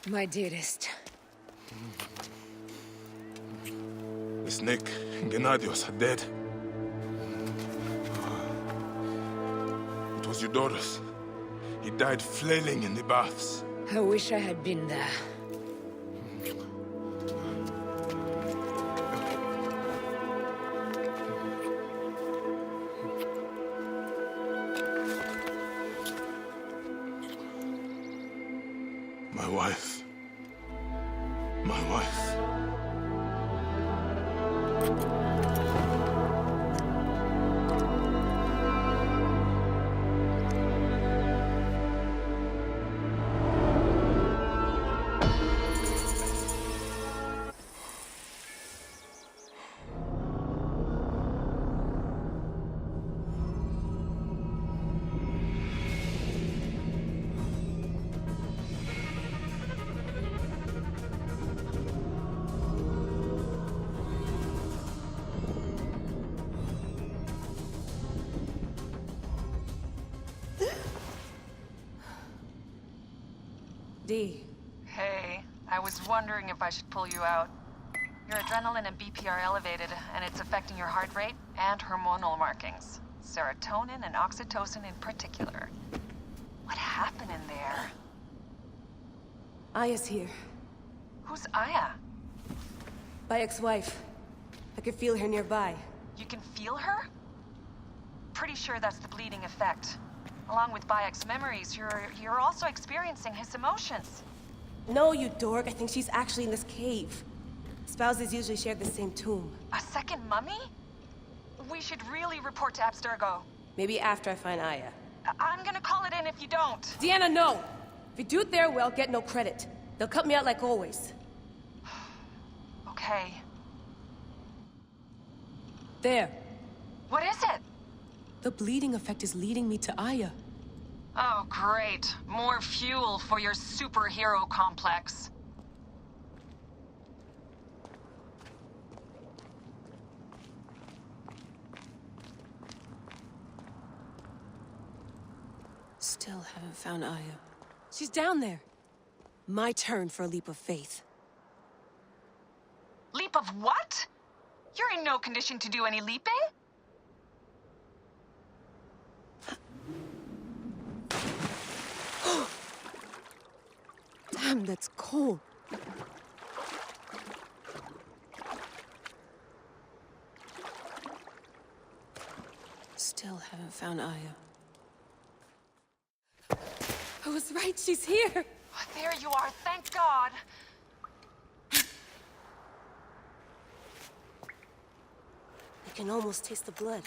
My dearest. Miss Nick and Gennadios are dead. It was your daughters. He died flailing in the baths. I wish I had been there. My wife. My wife. D. Hey, I was wondering if I should pull you out. Your adrenaline and BP are elevated, and it's affecting your heart rate and hormonal markings. Serotonin and oxytocin in particular. What happened in there? Aya's here. Who's Aya? My ex-wife. I could feel her nearby. You can feel her? Pretty sure that's the bleeding effect. Along with Bayek's memories, you're also experiencing his emotions. No, you dork. I think she's actually in this cave. Spouses usually share the same tomb. A second mummy? We should really report to Abstergo. Maybe after I find Aya. I'm gonna call it in if you don't. Deanna, no! If you do it their way, I'll get no credit. They'll cut me out like always. Okay. There. What is it? The bleeding effect is leading me to Aya. Oh, great. More fuel for your superhero complex. Still haven't found Aya. She's down there. My turn for a leap of faith. Leap of what? You're in no condition to do any leaping? Damn, that's cold. Still haven't found Aya. I was right, she's here! Oh, there you are, thank God. I can almost taste the blood.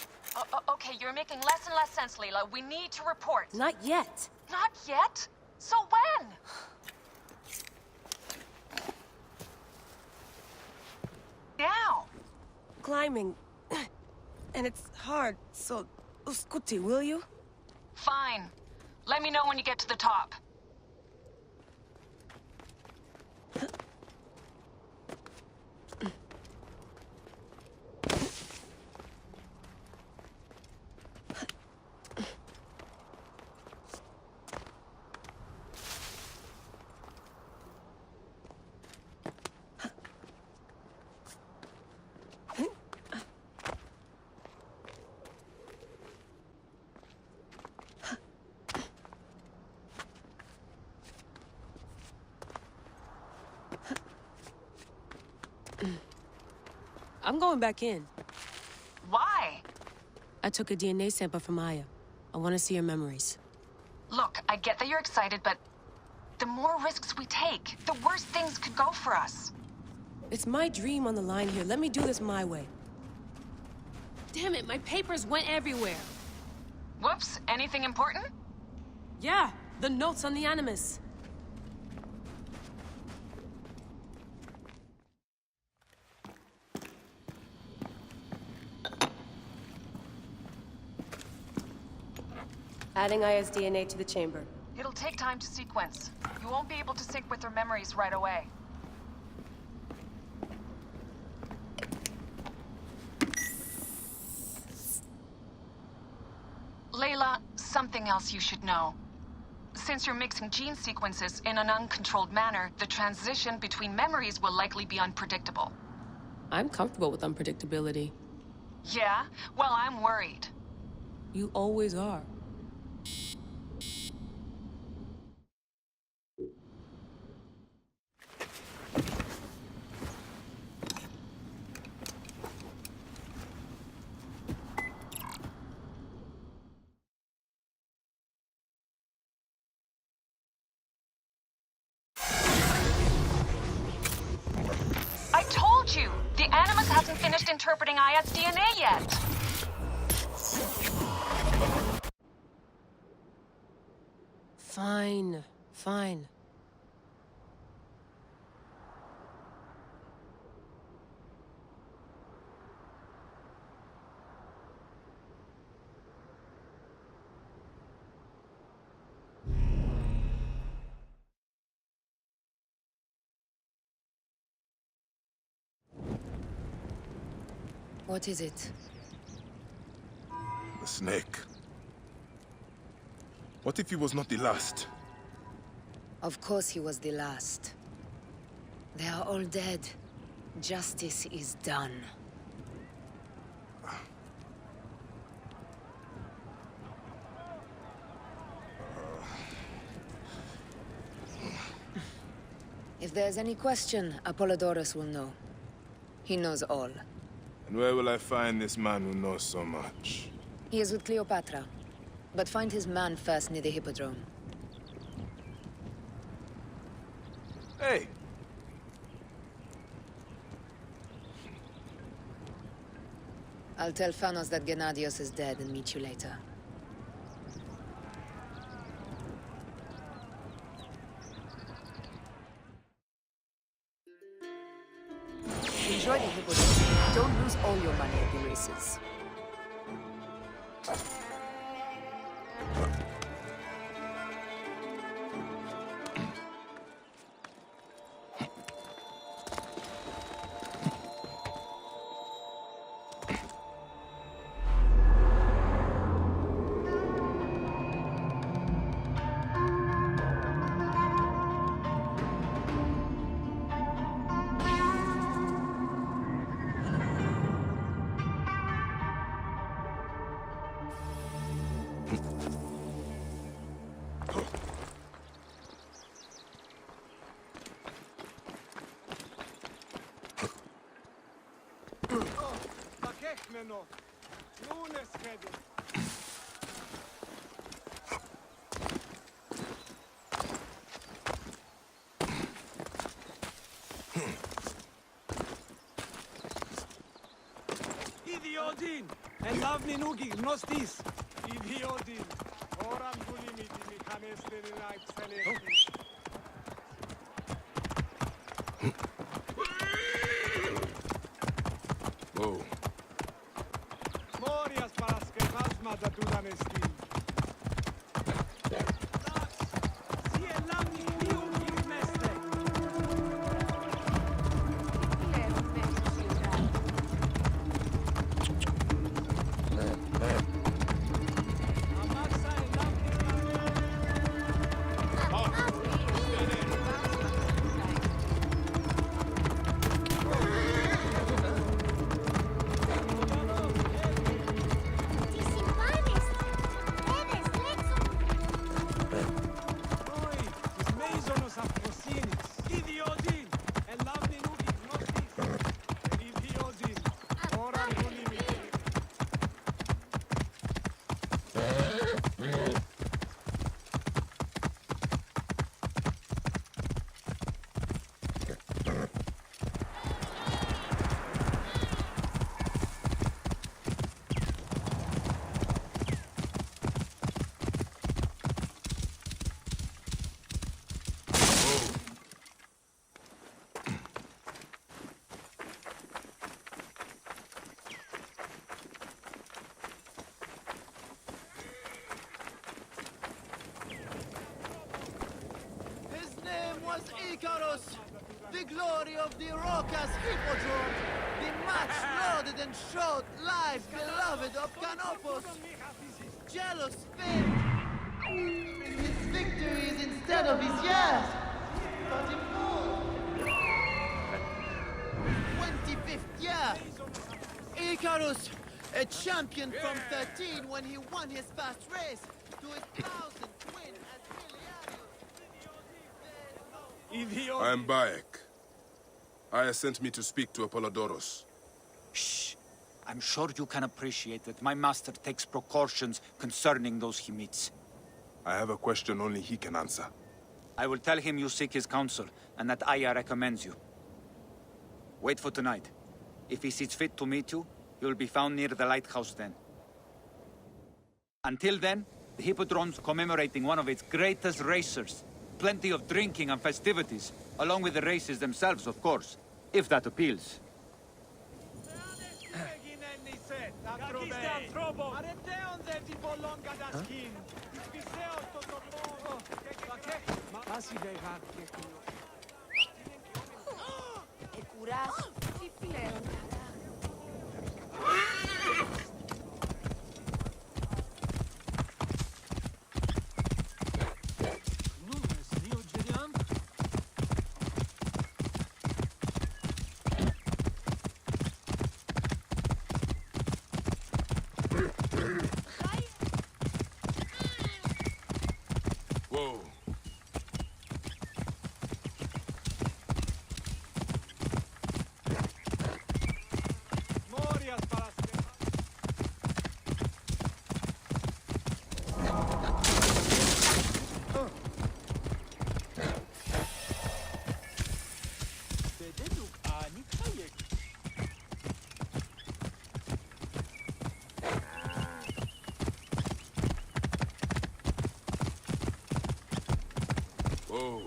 Okay, you're making less and less sense, Leela. We need to report. Not yet. Not yet? So when? Now. Climbing. And it's hard, so... Scuti, will you? Fine. Let me know when you get to the top. I'm going back in. Why? I took a DNA sample from Aya. I want to see her memories. Look, I get that you're excited, but the more risks we take, the worse things could go for us. It's my dream on the line here. Let me do this my way. Damn it, my papers went everywhere. Whoops, anything important? Yeah, the notes on the Animus. Adding Aya's DNA to the chamber. It'll take time to sequence. You won't be able to sync with her memories right away. Layla, something else you should know. Since you're mixing gene sequences in an uncontrolled manner, the transition between memories will likely be unpredictable. I'm comfortable with unpredictability. Yeah? Well, I'm worried. You always are. I told you! The Animus hasn't finished interpreting Aya's DNA yet! Fine, fine. What is it? The snake. What if he was not the last? Of course he was the last. They are all dead. Justice is done. If there's any question, Apollodorus will know. He knows all. And where will I find this man who knows so much? He is with Cleopatra. But find his man first near the Hippodrome. Hey! I'll tell Phanos that Gennadios is dead and meet you later. Enjoy the Hippodrome. Don't lose all your money at the races. Idiodin! And love Ninugi, Nostis! Idiodin! Oram Gulimiti, Mikanesteri like Celesti. Whoa. Morias Paraske Vasma da Dudanesti. Was Icarus, the glory of the Rocas Hippodrome, the match lauded and showed life beloved of Canopus, jealous fame, his victories instead of his years, but in full. 25th year, Icarus, a champion from 13 when he won his first race, to his 1000th win at I am Bayek. Aya sent me to speak to Apollodoros. Shh. I'm sure you can appreciate that my master takes precautions concerning those he meets. I have a question only he can answer. I will tell him you seek his counsel, and that Aya recommends you. Wait for tonight. If he sees fit to meet you, you'll be found near the lighthouse then. Until then, the Hippodrome's commemorating one of its greatest racers. Plenty of drinking and festivities, along with the races themselves, of course, if that appeals. Whoa. Whoa.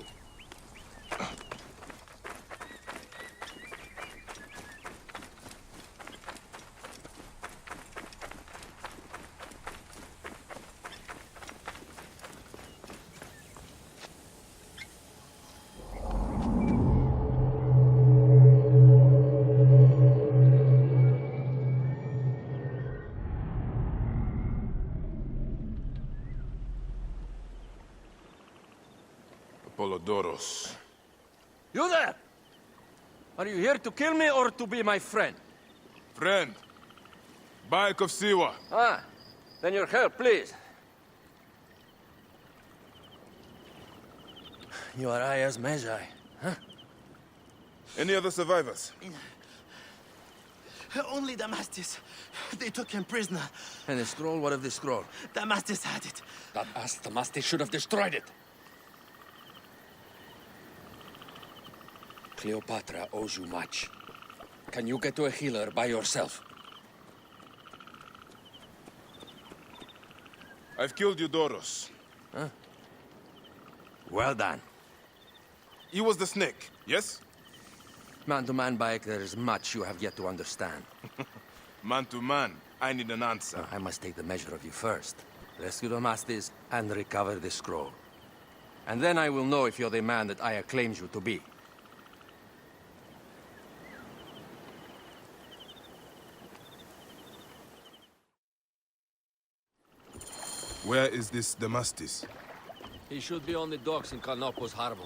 Apollodoros. You there! Are you here to kill me or to be my friend? Friend. Bayek of Siwa. Ah, then your help, please. You are Aya's Magi, huh? Any other survivors? Only Damastis. They took him prisoner. And the scroll, what of the scroll? Damastis had it. That ass Damastis should have destroyed it. Cleopatra owes you much. Can you get to a healer by yourself? I've killed Eudoros. Huh? Well done. He was the snake, yes? Man to man, Bayek, there is much you have yet to understand. Man to man, I need an answer. I must take the measure of you first. Rescue Damastis and recover the scroll. And then I will know if you're the man that Aya claims you to be. Where is this Damastis? He should be on the docks in Canopus Harbor.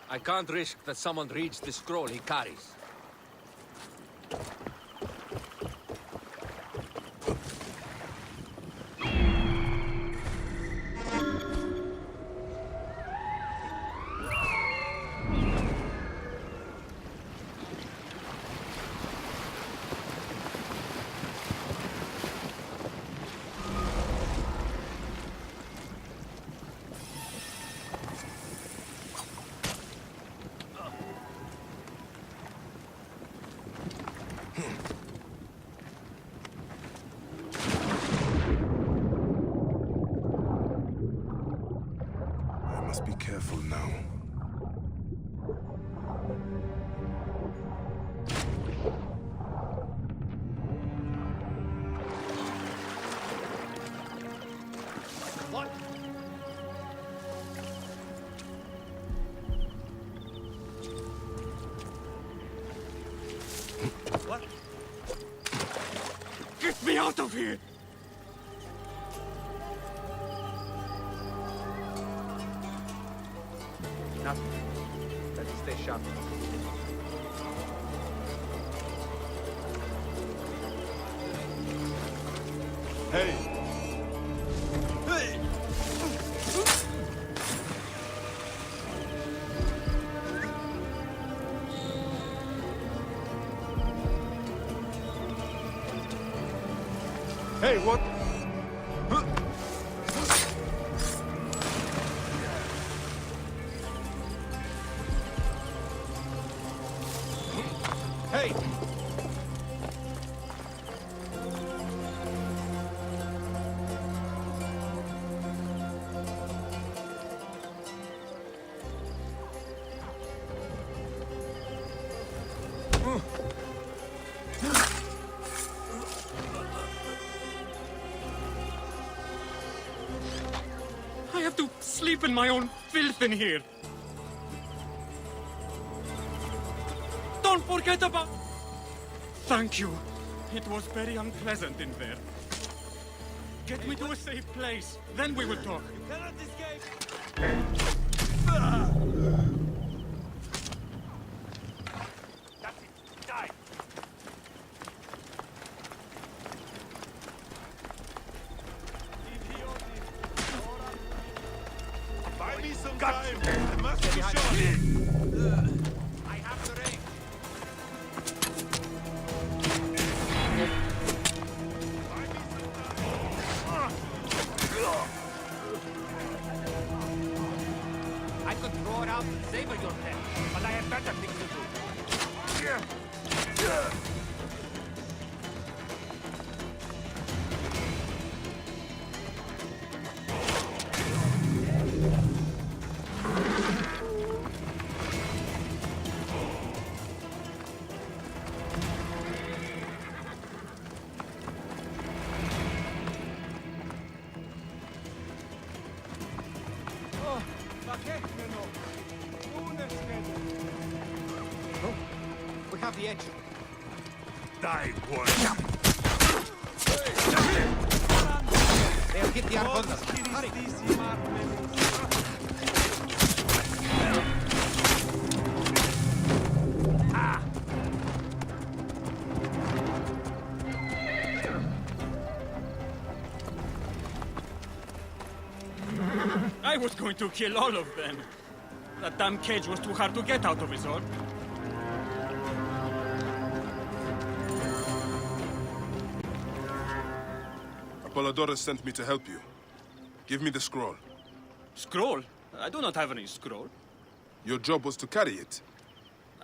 I can't risk that someone reads the scroll he carries. me out of here! Nothing. Let's stay sharp. Hey! Hey! Hey, what? Hey! I have to sleep in my own filth in here. Don't forget about... Thank you. It was very unpleasant in there. Get me to a safe place, then we will talk. Cannot escape. That's it. Die. Buy me some time! I must be sure! I have the ring. I could throw it out and savor your pet, but I have better things to do. Oh, We have the edge. Die, boy! They'll hit the Argondas. Hurry! I was going to kill all of them. That damn cage was too hard to get out of his all. Apollodorus sent me to help you. Give me the scroll. Scroll? I do not have any scroll. Your job was to carry it.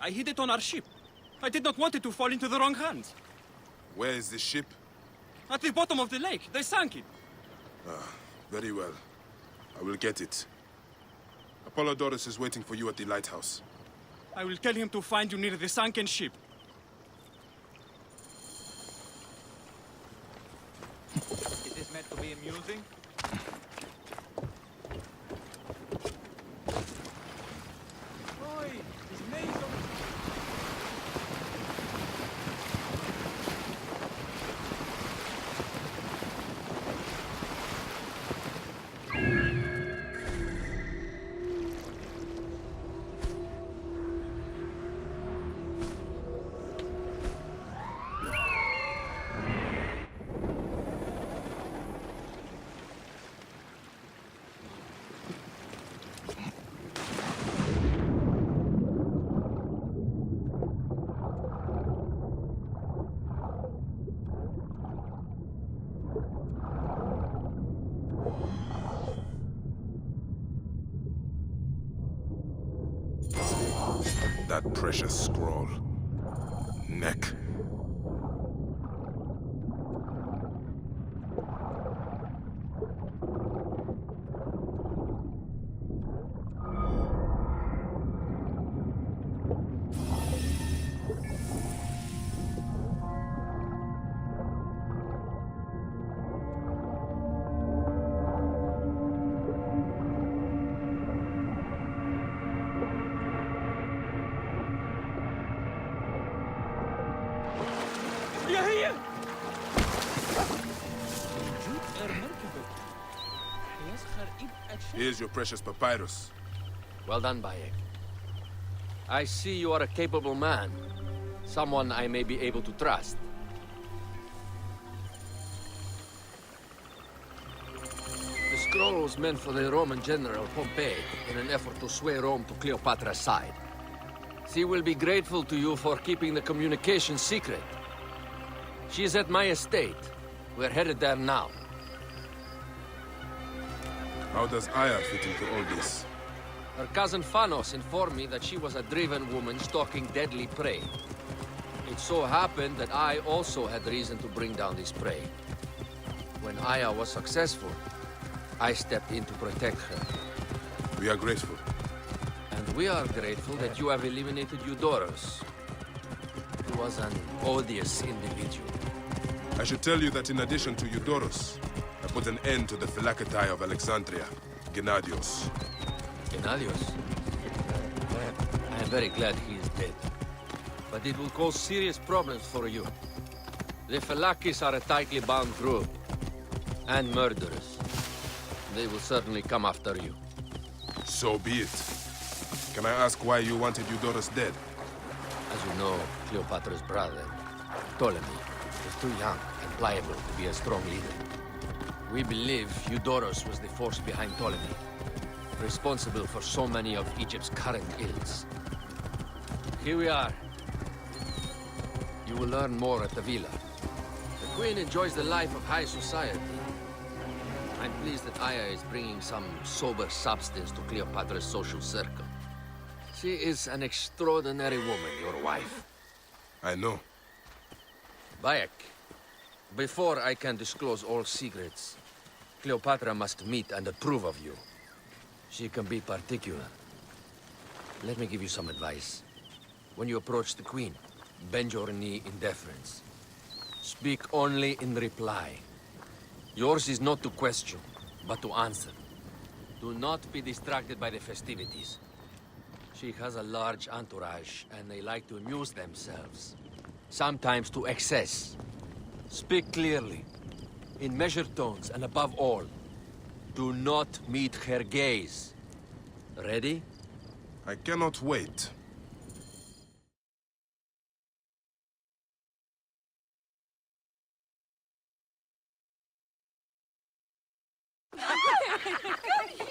I hid it on our ship. I did not want it to fall into the wrong hands. Where is this ship? At the bottom of the lake. They sank it. Very well. I will get it. Apollodorus is waiting for you at the lighthouse. I will tell him to find you near the sunken ship. Is this meant to be amusing? Oi, his name's on... That precious scroll. Neck. Here's your precious papyrus. Well done, Bayek. I see you are a capable man. Someone I may be able to trust. The scroll was meant for the Roman general Pompey in an effort to sway Rome to Cleopatra's side. She will be grateful to you for keeping the communication secret. She is at my estate. We're headed there now. How does Aya fit into all this? Her cousin Phanos informed me that she was a driven woman stalking deadly prey. It so happened that I also had reason to bring down this prey. When Aya was successful, I stepped in to protect her. We are grateful. And we are grateful that you have eliminated Eudoros. He was an odious individual. I should tell you that in addition to Eudoros, I put an end to the Philaktai of Alexandria, Gennadios. Gennadios? I am very glad he is dead. But it will cause serious problems for you. The Philakis are a tightly bound group. And murderers. They will certainly come after you. So be it. Can I ask why you wanted Eudoros dead? As you know, Cleopatra's brother, Ptolemy, was too young and pliable to be a strong leader. We believe Eudoros was the force behind Ptolemy, responsible for so many of Egypt's current ills. Here we are. You will learn more at the villa. The Queen enjoys the life of high society. I'm pleased that Aya is bringing some sober substance to Cleopatra's social circle. She is an extraordinary woman, your wife. I know. Bayek, before I can disclose all secrets, Cleopatra must meet and approve of you. She can be particular. Let me give you some advice. When you approach the Queen, bend your knee in deference. Speak only in reply. Yours is not to question, but to answer. Do not be distracted by the festivities. She has a large entourage, and they like to amuse themselves. Sometimes to excess. Speak clearly, in measured tones, and above all, do not meet her gaze. Ready? I cannot wait.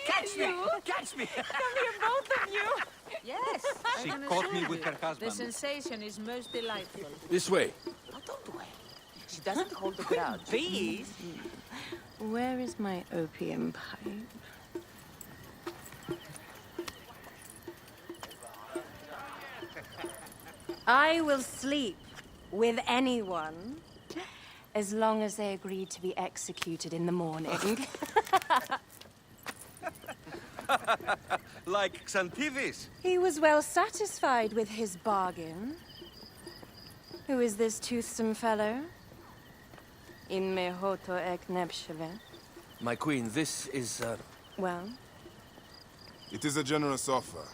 Catch me! Catch me! Come here, both of you! Yes, She I can caught assure me with you, her husband. the sensation is most delightful. This way. Oh, don't worry. She doesn't hold a grudge. Please. Where is my opium pipe? I will sleep with anyone as long as they agree to be executed in the morning. Like Xantivis. He was well satisfied with his bargain. Who is this toothsome fellow? In mehoto ek nebsheve. My queen, this is, Well, It is a generous offer.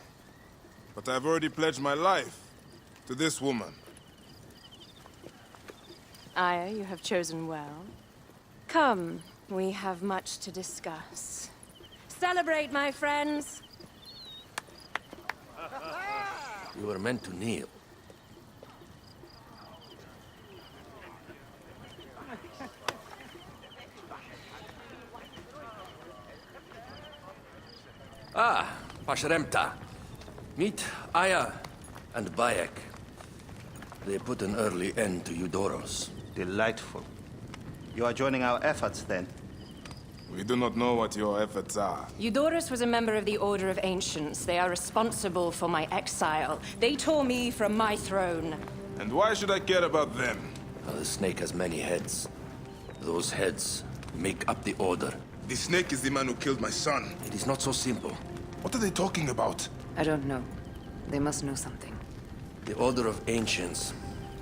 But I've already pledged my life to this woman. Aya, you have chosen well. Come, we have much to discuss. Celebrate, my friends! you were meant to kneel. Ah, Pashremta. Meet Aya and Bayek. They put an early end to Eudoros. Delightful. You are joining our efforts, then? We do not know what your efforts are. Eudoros was a member of the Order of Ancients. They are responsible for my exile. They tore me from my throne. And why should I care about them? The snake has many heads. Those heads make up the Order. The snake is the man who killed my son. It is not so simple. What are they talking about? I don't know. They must know something. The Order of Ancients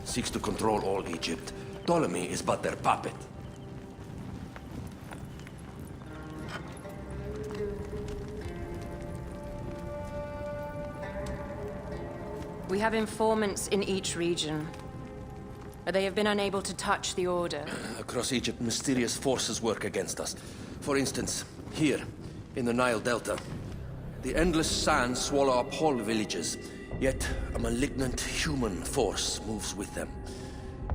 seeks to control all Egypt. Ptolemy is but their puppet. We have informants in each region. But they have been unable to touch the Order. Across Egypt, mysterious forces work against us. For instance, here, in the Nile Delta. The endless sands swallow up whole villages, yet a malignant human force moves with them.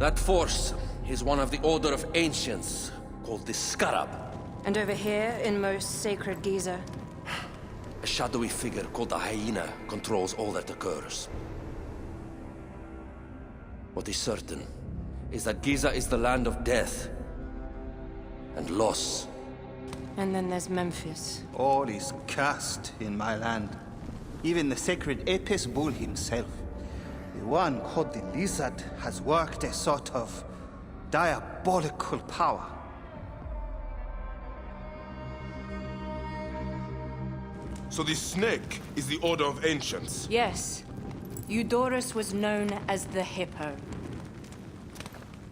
That force is one of the Order of Ancients, called the Scarab. And over here, in most sacred Giza? A shadowy figure called the Hyena controls all that occurs. What is certain is that Giza is the land of death and loss. And then there's Memphis. All is cursed in my land. Even the sacred Apis bull himself. The one called the Lizard has worked a sort of diabolical power. So the snake is the Order of Ancients? Yes. Eudorus was known as the Hippo.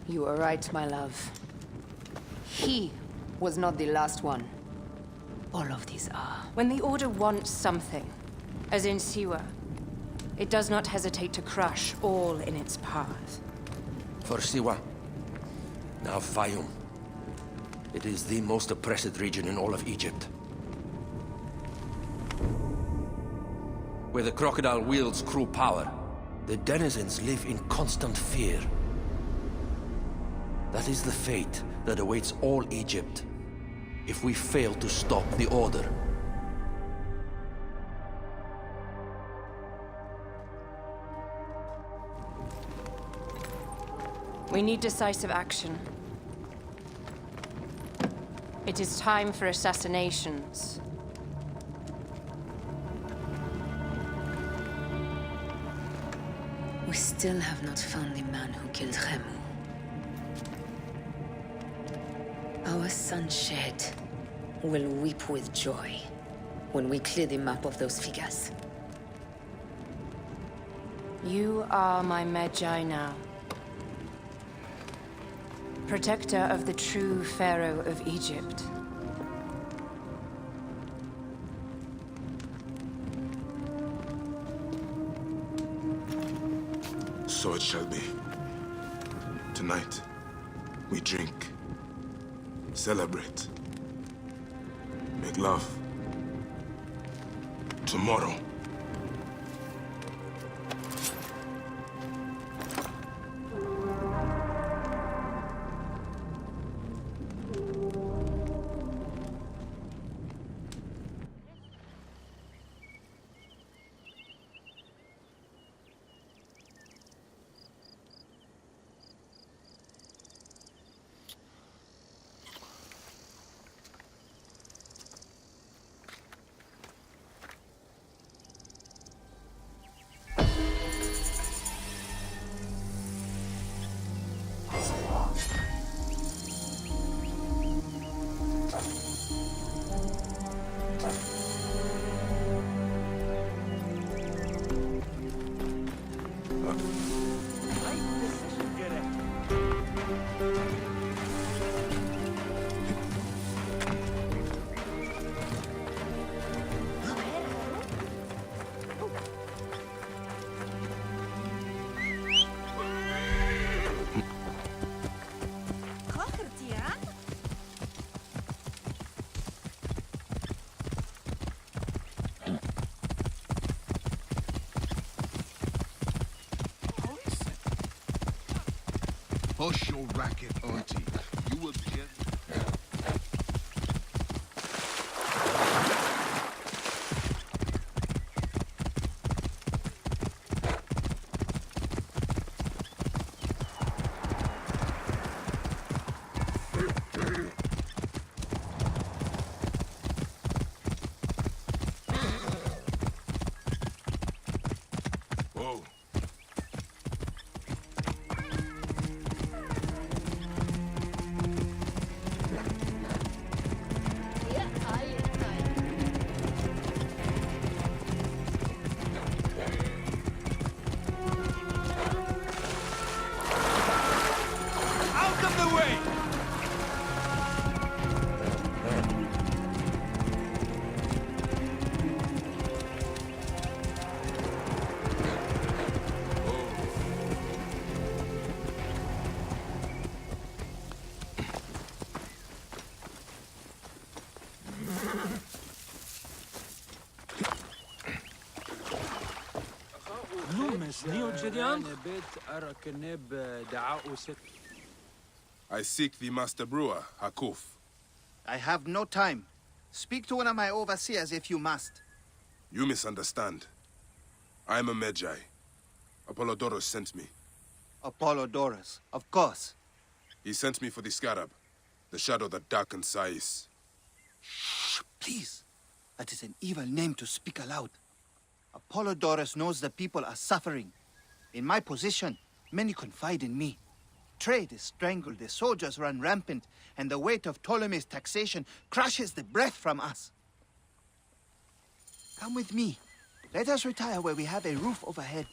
You are right, my love. He was not the last one. All of these are. When the Order wants something, as in Siwa, it does not hesitate to crush all in its path. For Siwa, now Fayum. It is the most oppressed region in all of Egypt. Where the crocodile wields cruel power, the denizens live in constant fear. That is the fate that awaits all Egypt if we fail to stop the Order. We need decisive action. It is time for assassinations. We still have not found the man who killed Khemu. Our son Shed will weep with joy when we clear the map of those figures. You are my Magi now. Protector of the true Pharaoh of Egypt. So it shall be. Tonight, we drink, celebrate, make love. Tomorrow, Hush your racket, auntie. You will get... whoa. I seek the Master Brewer, Hakuf. I have no time. Speak to one of my overseers if you must. You misunderstand. I am a Magi. Apollodorus sent me. Apollodorus, of course. He sent me for the Scarab, the shadow that darkens Sais. Shh, please. That is an evil name to speak aloud. Apollodorus knows the people are suffering. In my position, many confide in me. Trade is strangled, the soldiers run rampant, and the weight of Ptolemy's taxation crushes the breath from us. Come with me. Let us retire where we have a roof overhead.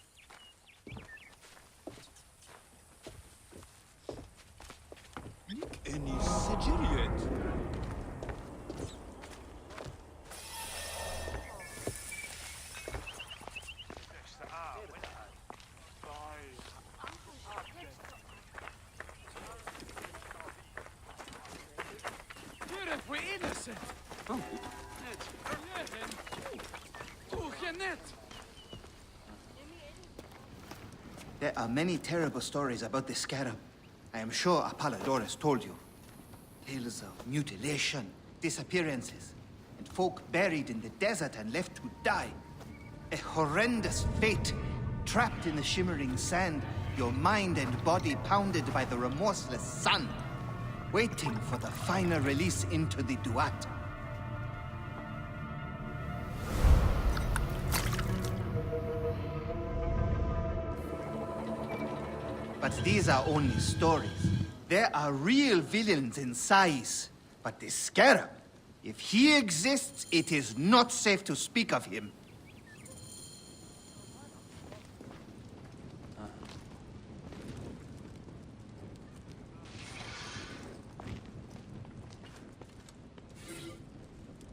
We're innocent! Oh. There are many terrible stories about the Scarab. I am sure Apollodorus told you. Tales of mutilation, disappearances, and folk buried in the desert and left to die. A horrendous fate, trapped in the shimmering sand, your mind and body pounded by the remorseless sun, waiting for the final release into the Duat. But these are only stories. There are real villains in Sais. But the Scarab, if he exists, it is not safe to speak of him.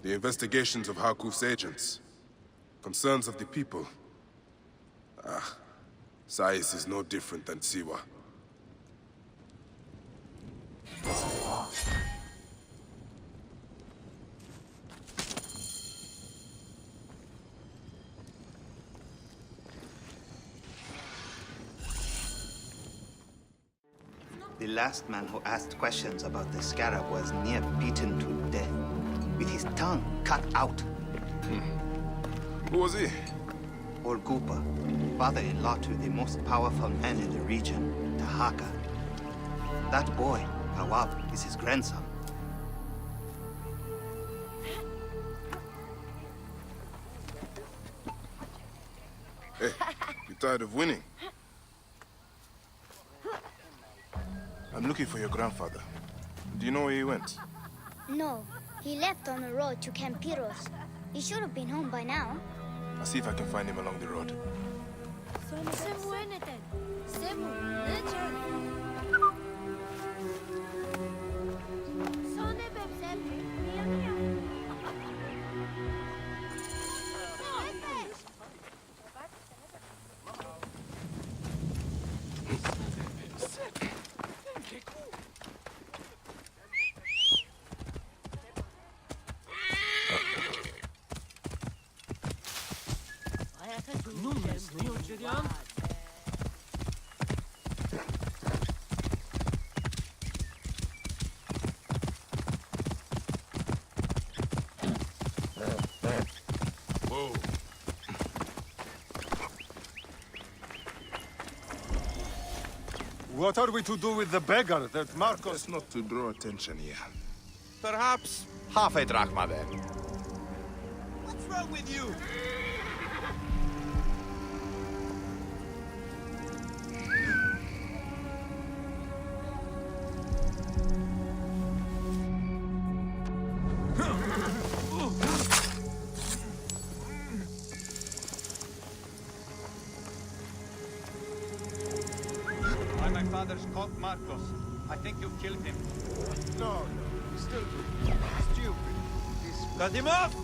The investigations of Hakuf's agents. Concerns of the people. Sais is no different than Siwa. The last man who asked questions about the Scarab was near beaten to death, with his tongue cut out. Who was he? Orgupa, father-in-law to the most powerful man in the region, Tahaka. That boy, Awab, is his grandson. Hey, you tired of winning? I'm looking for your grandfather. Do you know where he went? No, he left on the road to Campiros. He should have been home by now. I'll see if I can find him along the road. Whoa. What are we to do with the beggar that Marcos... Just not to draw attention here. Perhaps half a drachma then. What's wrong with you? My father's called Marcos. I think you killed him. No, he's still stupid. Cut him off!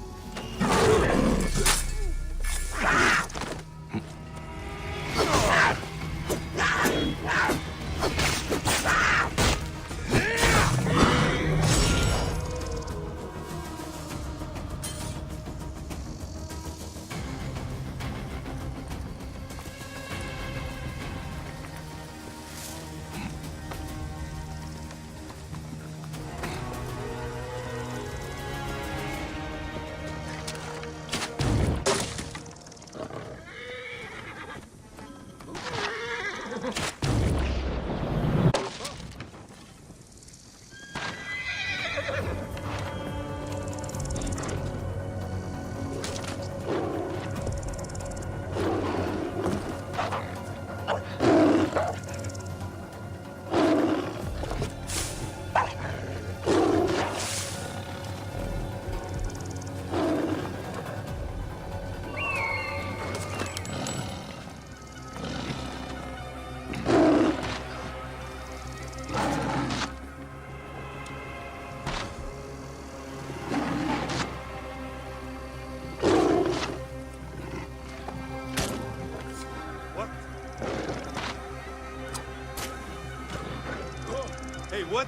Hey, what?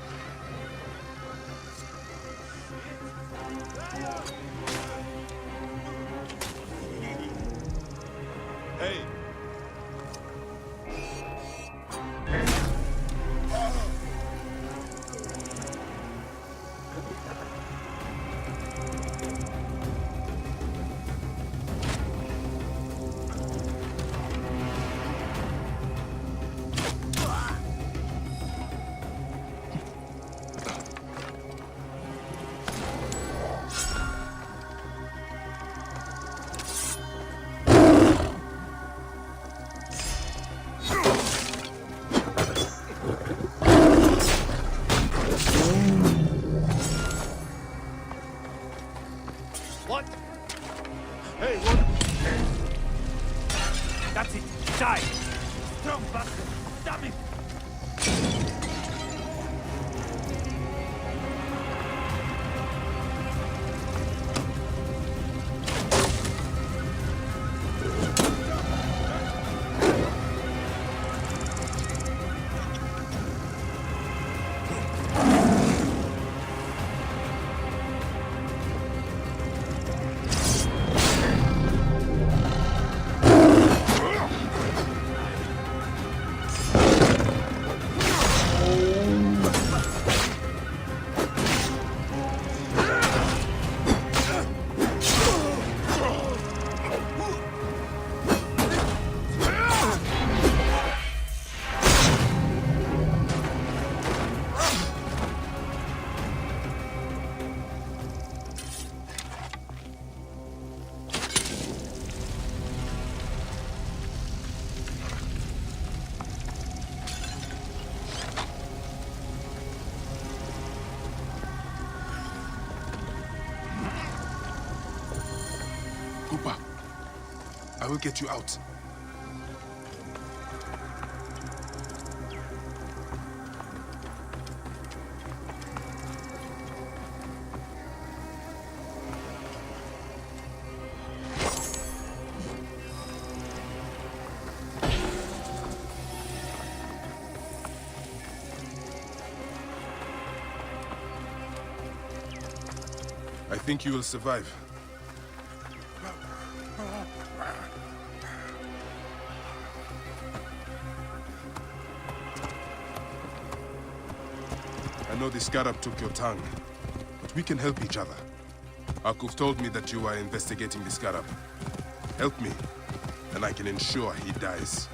Hey. What? Hey, what? That's it. Die! Strong bastard! Stab him! Cooper, I will get you out. I think you will survive. I know the Scarab took your tongue, but we can help each other. Arkuf told me that you are investigating the Scarab. Help me, and I can ensure he dies.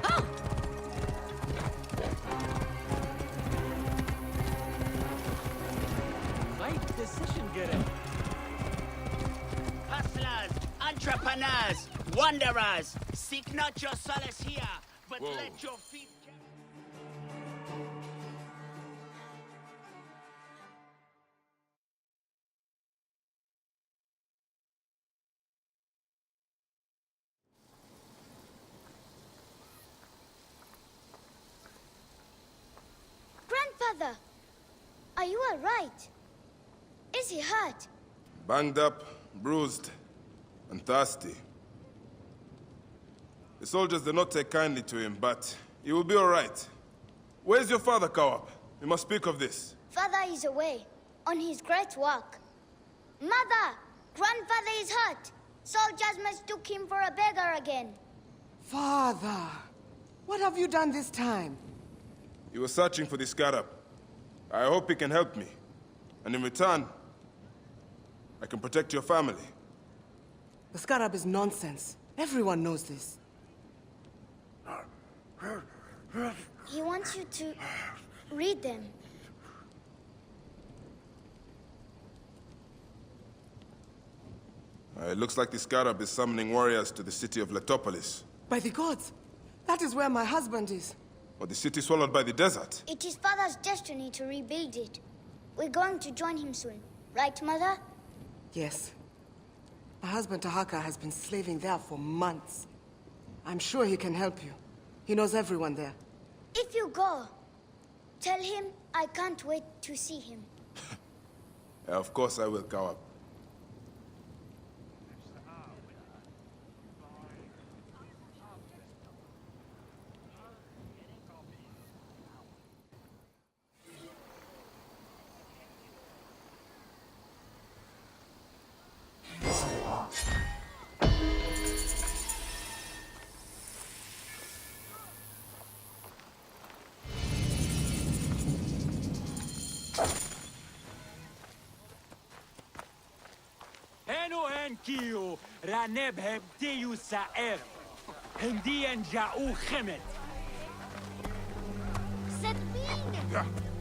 Oh. Right decision, Garen. Hustlers, entrepreneurs, wanderers, seek not your solace here, but let your feet... Grandfather, are you all right? Is he hurt? Banged up, bruised, and thirsty. The soldiers did not take kindly to him, but he will be all right. Where's your father, Kawab? We must speak of this. Father is away, on his great work. Mother, grandfather is hurt. Soldiers mistook him for a beggar again. Father, what have you done this time? He was searching for the Scarab. I hope he can help me. And in return, I can protect your family. The scarab is nonsense. Everyone knows this. He wants you to read them. It looks like the scarab is summoning warriors to the city of Letopolis. By the gods! That is where my husband is. Or the city swallowed by the desert. It is Father's destiny to rebuild it. We're going to join him soon. Right, Mother? Yes. My husband Tahaka has been slaving there for months. I'm sure he can help you. He knows everyone there. If you go, tell him I can't wait to see him. Of course I will, Kawab. كيو رانبهم تيو سائر هنديا جاءو خمت Servine!